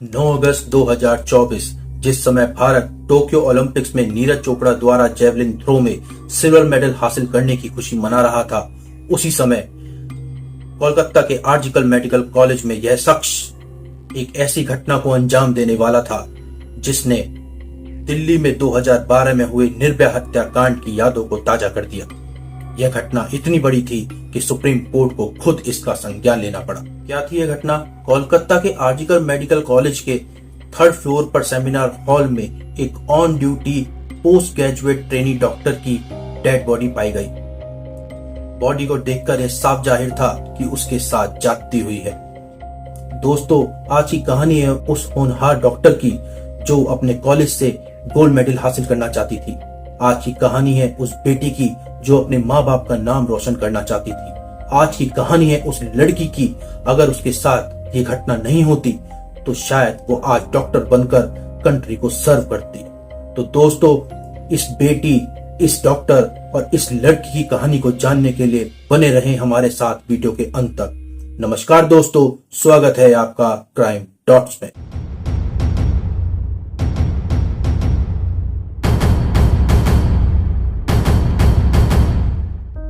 9 अगस्त 2024 जिस समय Bharat Tokyo Olympics में नीरज चोपड़ा द्वारा जेवलिन थ्रो में सिल्वर मेडल हासिल करने की खुशी मना रहा था, उसी समय कोलकाता के आर्जिकल मेडिकल कॉलेज में यह शख्स एक ऐसी घटना को अंजाम देने वाला था जिसने दिल्ली में 2012 में हुए निर्भया हत्याकांड की यादों को ताजा कर दिया। यह घटना इतनी बड़ी थी कि सुप्रीम कोर्ट को खुद इसका संज्ञान लेना पड़ा। क्या थी यह घटना? कोलकाता के आर्जिकल मेडिकल कॉलेज के 3rd फ्लोर पर सेमिनार हॉल में एक on duty post graduate trainee doctor की डेड बॉडी पाई गई। बॉडी को देखकर यह साफ जाहिर था कि उसके साथ जाती हुई है। दोस्तों, आज की कहानी है उस होनहार डॉक्टर की जो अपने कॉलेज से गोल्ड मेडल हासिल करना चाहती थी। आज की कहानी है उस बेटी की जो अपने माँ बाप का नाम रोशन करना चाहती थी। आज की कहानी है उस लड़की की, अगर उसके साथ ये घटना नहीं होती तो शायद वो आज डॉक्टर बनकर कंट्री को सर्व करती। तो दोस्तों, इस बेटी, इस डॉक्टर और इस लड़की की कहानी को जानने के लिए बने रहें हमारे साथ वीडियो के अंत तक। नमस्कार दोस्तों, स्वागत है आपका क्राइम डॉट्स में।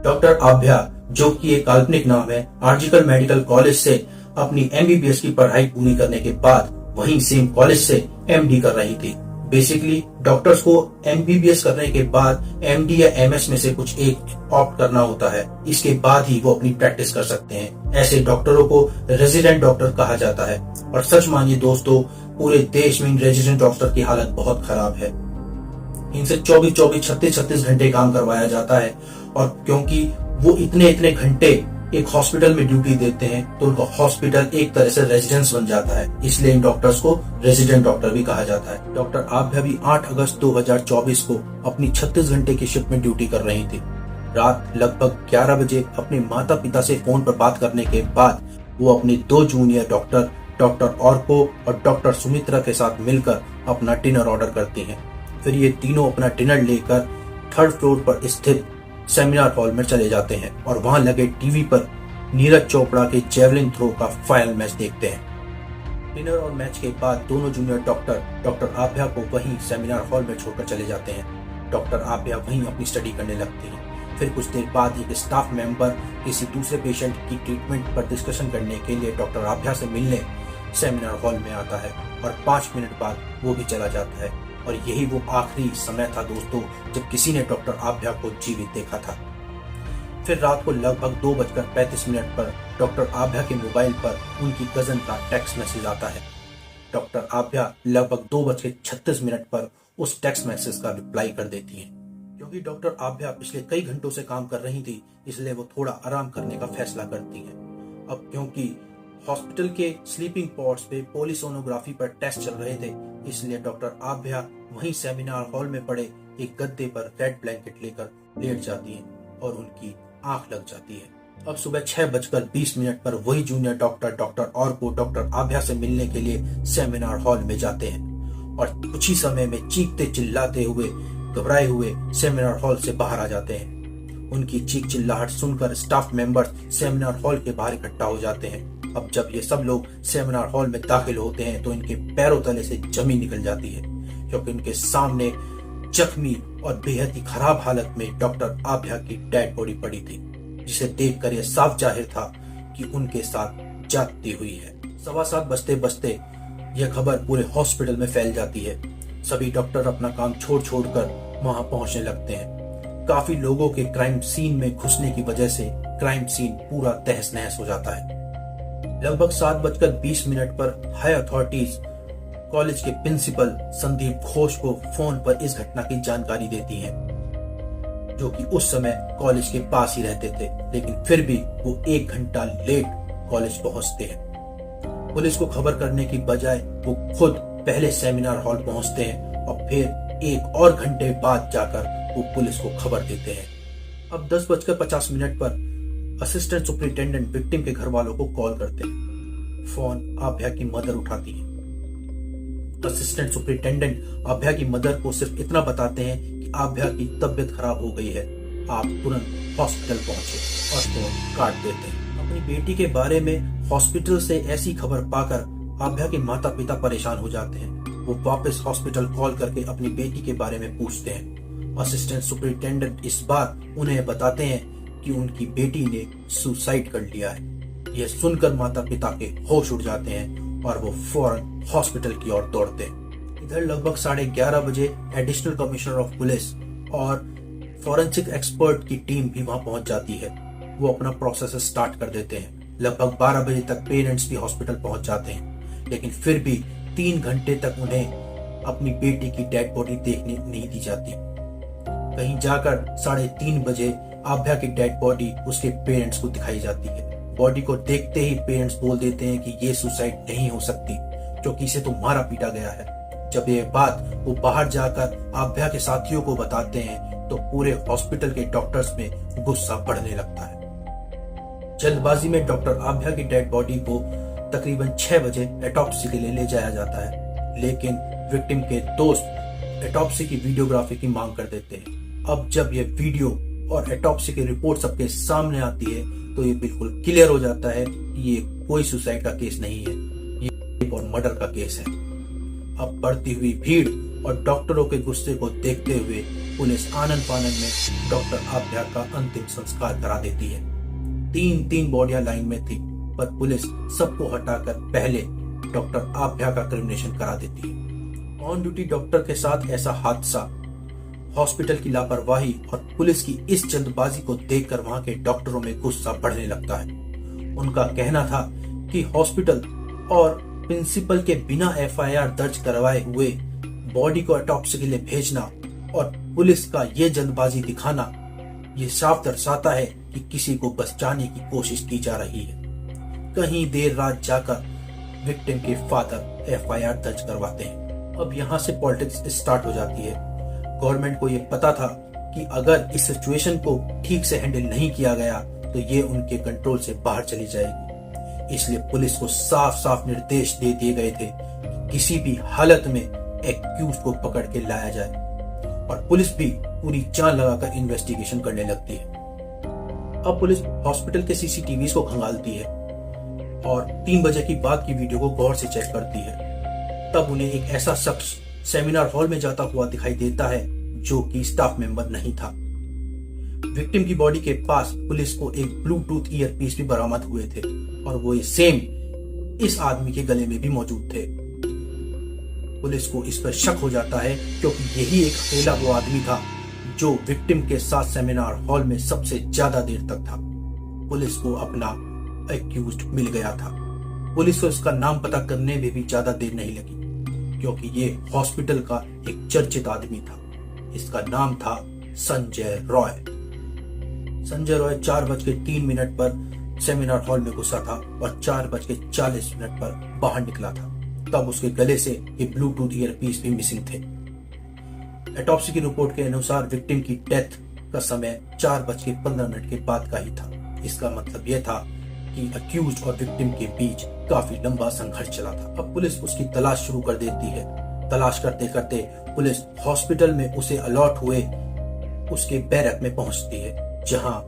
डॉक्टर आभ्या, जो कि एक काल्पनिक नाम है, आर्जिकल मेडिकल कॉलेज से अपनी एमबीबीएस की पढ़ाई पूरी करने के बाद वहीं सेम कॉलेज से एमडी कर रही थी। बेसिकली डॉक्टर्स को एमबीबीएस करने के बाद एमडी या एमएस में से कुछ एक ऑप्ट करना होता है। इसके बाद ही वो अपनी प्रैक्टिस कर सकते हैं। ऐसे डॉक्टरों को रेजिडेंट डॉक्टर कहा जाता है। और सच मानिए दोस्तों, पूरे देश में इन रेजिडेंट डॉक्टर की हालत बहुत खराब है। इनसे 24-24, 36-36 घंटे काम करवाया जाता है। और क्योंकि वो इतने घंटे एक हॉस्पिटल में ड्यूटी देते हैं तो उनका हॉस्पिटल एक तरह से रेजिडेंस बन जाता है। इसलिए इन डॉक्टर्स को रेजिडेंट डॉक्टर भी कहा जाता है। डॉक्टर आभ्या भी 8 अगस्त 2024 को अपनी 36 घंटे की शिफ्ट में ड्यूटी कर रही थी। रात लगभग 11 बजे अपने माता पिता से फोन पर बात करने के बाद वो अपने 2 जूनियर डॉक्टर ऑर्को और डॉक्टर सुमित्रा के साथ मिलकर अपना डिनर ऑर्डर करती हैं। फिर ये तीनों अपना डिनर लेकर 3rd फ्लोर पर स्थित सेमिनार हॉल में चले जाते हैं और वहां लगे टीवी पर नीरज चोपड़ा के जेवलिन थ्रो का फाइनल मैच देखते हैं। डिनर और मैच के बाद दोनों जूनियर डॉक्टर आभ्या को वहीं सेमिनार हॉल में छोड़कर चले जाते हैं। डॉक्टर आभ्या वहीं अपनी स्टडी करने लगती हैं। फिर कुछ देर बाद एक स्टाफ मेंबर किसी दूसरे पेशेंट की ट्रीटमेंट पर डिस्कशन करने के लिए डॉक्टर आभ्या से मिलने सेमिनार हॉल में आता है और 5 मिनट बाद वो भी चला जाता है। और यही वो आखिरी समय था दोस्तों जब किसी ने डॉक्टर आभ्या को जीवित देखा था। फिर रात को लगभग 2:35 पर डॉक्टर आभ्या के मोबाइल पर उनकी कजन का टेक्स्ट मैसेज आता है। डॉक्टर आभ्या लगभग 2:36 पर उस टेक्स्ट मैसेज का रिप्लाई कर देती हैं। क्योंकि डॉक्टर आभ्या पिछले कई घंटों से काम कर रही थी, इसलिए वो थोड़ा आराम करने का फैसला करती हैं। अब क्योंकि हॉस्पिटल के स्लीपिंग पॉड्स पे पोलिसोनोग्राफी पर टेस्ट चल रहे थे, इसलिए डॉक्टर आभ्या वहीं सेमिनार हॉल में पड़े एक गद्दे पर रेड ब्लैंकेट लेकर लेट जाती हैं और उनकी आंख लग जाती है। अब सुबह 6:20 पर वही जूनियर डॉक्टर ऑर्को डॉक्टर आभ्या से मिलने के लिए सेमिनार हॉल में जाते हैं और कुछ ही समय में चीखते चिल्लाते हुए, घबराए हुए सेमिनार हॉल से बाहर आ जाते हैं। उनकी चीख चिल्लाहट सुनकर स्टाफ मेंबर्स सेमिनार हॉल के बाहर इकट्ठा हो जाते हैं। अब जब ये सब लोग सेमिनार हॉल में दाखिल होते हैं तो इनके पैरों तले से जमीन निकल जाती है, क्योंकि उनके सामने जख्मी और बेहद ही खराब हालत में डॉक्टर आभ्या की डेड बॉडी पड़ी थी, जिसे देखकर यह साफ जाहिर था कि उनके साथ जाती हुई है। 7:15 बजते यह खबर पूरे हॉस्पिटल में फैल जाती है। सभी डॉक्टर अपना काम छोड़कर वहां पहुंचने लगते हैं। काफी लोगों के क्राइम सीन में घुसने की वजह से क्राइम सीन पूरा तहस नहस हो जाता है। लगभग 7:20 पर हाई अथॉरिटीज कॉलेज के प्रिंसिपल संदीप घोष को फोन पर इस घटना की जानकारी देती हैं, जो कि उस समय कॉलेज के पास ही रहते थे, लेकिन फिर भी वो 1 घंटा लेट कॉलेज पहुंचते हैं। पुलिस को खबर करने की बजाय वो खुद पहले सेमिनार हॉल पहुंचते हैं और फिर 1 और घंटे बाद जाकर वो पुलिस को खबर देते हैं। अब 10:50 पर असिस्टेंट सुपरिटेंडेंट विक्टिम के घर वालों को कॉल करते हैं। फोन आभ्या की मदर उठाती है। असिस्टेंट सुपरिटेंडेंट आभ्या की मदर को सिर्फ इतना बताते हैं कि आभ्या की तबीयत खराब हो गई है, आप तुरंत हॉस्पिटल पहुंचे और फोन काट देते हैं। अपनी बेटी के बारे में हॉस्पिटल से ऐसी खबर पाकर आभ्या के माता पिता परेशान हो जाते हैं। वो वापस हॉस्पिटल कॉल करके अपनी बेटी के बारे में पूछते हैं। असिस्टेंट सुपरिटेंडेंट इस बार उन्हें बताते हैं कि उनकी बेटी ने सुसाइड कर लिया है। यह सुनकर माता पिता के होश उड़ जाते हैं और वो फौरन हॉस्पिटल की ओर दौड़ते हैं। इधर लगभग 11:30 बजे एडिशनल कमिश्नर ऑफ पुलिस और फॉरेंसिक एक्सपर्ट की टीम भी वहां पहुंच जाती है। वो अपना प्रोसेस स्टार्ट कर देते हैं। लगभग 12 बजे तक पेरेंट्स भी हॉस्पिटल पहुंच जाते हैं, लेकिन फिर भी 3 घंटे तक उन्हें अपनी बेटी की डेड बॉडी देखने नहीं दी जाती। कहीं जाकर 3:30 बजे आभ्या की डेड बॉडी उसके पेरेंट्स को दिखाई जाती है। बॉडी को देखते ही पेरेंट्स बोल देते हैं कि ये सुसाइड नहीं हो सकती, क्योंकि इसे तो मारा पीटा गया है। जब ये बात वो बाहर जाकर आभ्या के साथियों को बताते हैं तो पूरे हॉस्पिटल के डॉक्टर्स में गुस्सा बढ़ने लगता है। जल्दबाजी में डॉक्टर आभ्या की डेड बॉडी को तकरीबन 6 बजे ऑटोप्सी के लिए ले जाया जाता है, लेकिन विक्टिम के दोस्त ऑटोप्सी की वीडियोग्राफी की मांग कर देते हैं। अब जब ये वीडियो और ऑटोप्सी की रिपोर्ट सबके सामने आती है तो ये बिल्कुल क्लियर हो जाता है कि ये कोई सुसाइड का केस नहीं है, ये और मर्डर का केस है। अब बढ़ती हुई भीड़ और डॉक्टरों के गुस्से को देखते हुए पुलिस आनंद फानंद में डॉक्टर आभ्या का अंतिम संस्कार करा देती है। 3 बॉडियां लाइन में थी, पर पुलिस सबको हटाकर पहले डॉक्टर आभ्या का क्रिमिनेशन करा देती है। ऑन ड्यूटी डॉक्टर के साथ ऐसा हादसा, हॉस्पिटल की लापरवाही और पुलिस की इस जल्दबाजी को देखकर वहां के डॉक्टरों में गुस्सा बढ़ने लगता है। उनका कहना था कि हॉस्पिटल और प्रिंसिपल के बिना एफआईआर दर्ज करवाए हुए बॉडी को ऑटोप्सी के लिए भेजना और पुलिस का ये जल्दबाजी दिखाना, ये साफ दर्शाता है कि किसी को बचाने की कोशिश की जा रही है। कहीं देर रात जाकर विक्टिम के फादर एफआईआर दर्ज करवाते हैं। अब यहाँ से पॉलिटिक्स स्टार्ट हो जाती है। गवर्नमेंट को ये पता था कि अगर इस सिचुएशन को ठीक से हैंडल नहीं किया गया तो ये उनके कंट्रोल से बाहर चली जाएगी। इसलिए पुलिस को साफ साफ निर्देश दे दिए गए थे कि किसी भी हालत में एक्यूज को पकड़ के लाया जाए, और पुलिस भी पूरी जान लगाकर इन्वेस्टिगेशन करने लगती है। अब पुलिस हॉस्पिटल के सीसीटीवी को खंगालती है और 3 बजे की बात की वीडियो को गौर से चेक करती है। तब उन्हें एक ऐसा शख्स सेमिनार हॉल में जाता हुआ दिखाई देता है जो कि स्टाफ मेंबर नहीं था। विक्टिम की बॉडी के पास पुलिस को एक ब्लूटूथ ईयरपीस भी बरामद हुए थे और वो ये सेम इस आदमी के गले में भी मौजूद थे। पुलिस को इस पर शक हो जाता है क्योंकि यही एक अकेला वो आदमी था जो विक्टिम के साथ सेमिनार हॉल में सबसे ज्यादा देर तक था। पुलिस को अपना एक्यूज्ड मिल गया था। पुलिस को इसका नाम पता करने में भी ज्यादा देर नहीं लगी, क्योंकि ये हॉस्पिटल का एक चर्चित आदमी था। इसका नाम था संजय रॉय। संजय रॉय 4:03 पर सेमिनार हॉल में घुसा था और 4:40 पर बाहर निकला था। तब उसके गले से ये ब्लूटूथ ईयरपीस भी मिसिंग थे। ऑटोप्सी की रिपोर्ट के अनुसार विक्टिम की डेथ का समय 4:15 के बाद का ही था। इसका मतलब यह था कि अक्यूज्ड और विक्टिम के बीच काफी लंबा संघर्ष चला था। अब पुलिस उसकी तलाश शुरू कर देती है। तलाश करते करते पुलिस हॉस्पिटल में उसे अलॉट हुए उसके बैरक में पहुंचती है, जहां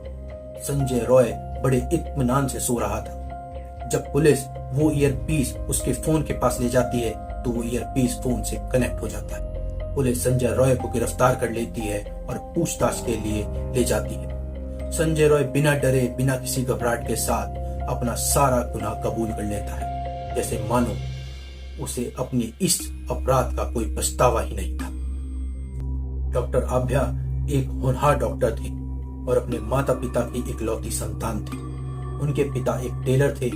संजय रॉय बड़े इत्मीनान से सो रहा था। जब पुलिस वो ईयरपीस उसके फोन के पास ले जाती है तो वो ईयरपीस फोन से कनेक्ट हो जाता है। पुलिस संजय रॉय को गिरफ्तार कर लेती है और पूछताछ के लिए ले जाती है। संजय रॉय बिना डरे, बिना किसी घबराहट के साथ अपना सारा गुनाह कबूल कर लेता है, जैसे मानो उसे अपनी इस अपराध का कोई पछतावा ही नहीं था। डॉक्टर आभ्या एक होनहार डॉक्टर थे और अपने माता पिता की इकलौती संतान थी। उनके पिता एक टेलर थे,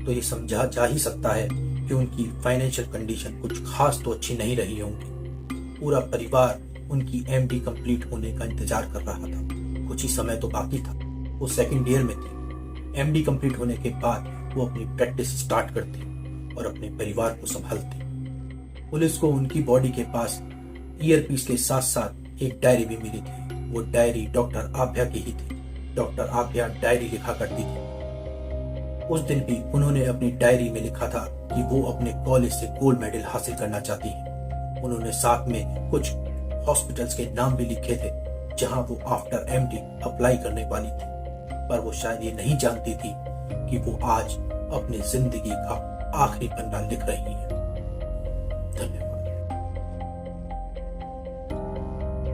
तो ये समझा जा ही सकता है कि उनकी फाइनेंशियल कंडीशन कुछ खास तो अच्छी नहीं रही होंगी। पूरा परिवार उनकी एमडी कंप्लीट होने का इंतजार कर रहा था। कुछ ही समय तो बाकी था। वो 2nd ईयर में थे। एमडी कंप्लीट होने के बाद वो अपनी प्रैक्टिस स्टार्ट करती और अपने परिवार को संभालती। पुलिस को उनकी बॉडी के पास ईयरपीस के साथ साथ एक डायरी भी मिली थी। वो डायरी डॉक्टर आभ्या की ही थी। डॉक्टर आभ्या डायरी लिखा करती थी। उस दिन भी उन्होंने अपनी डायरी में लिखा था कि वो अपने कॉलेज से गोल्ड मेडल हासिल करना चाहती है। उन्होंने साथ में कुछ हॉस्पिटल्स के नाम भी लिखे थे जहां वो आफ्टर एमडी अप्लाई करने वाली थी, पर वो शायद ये नहीं जानती थी कि वो आज अपनी जिंदगी का आखिरी पन्ना लिख रही है। धन्यवाद।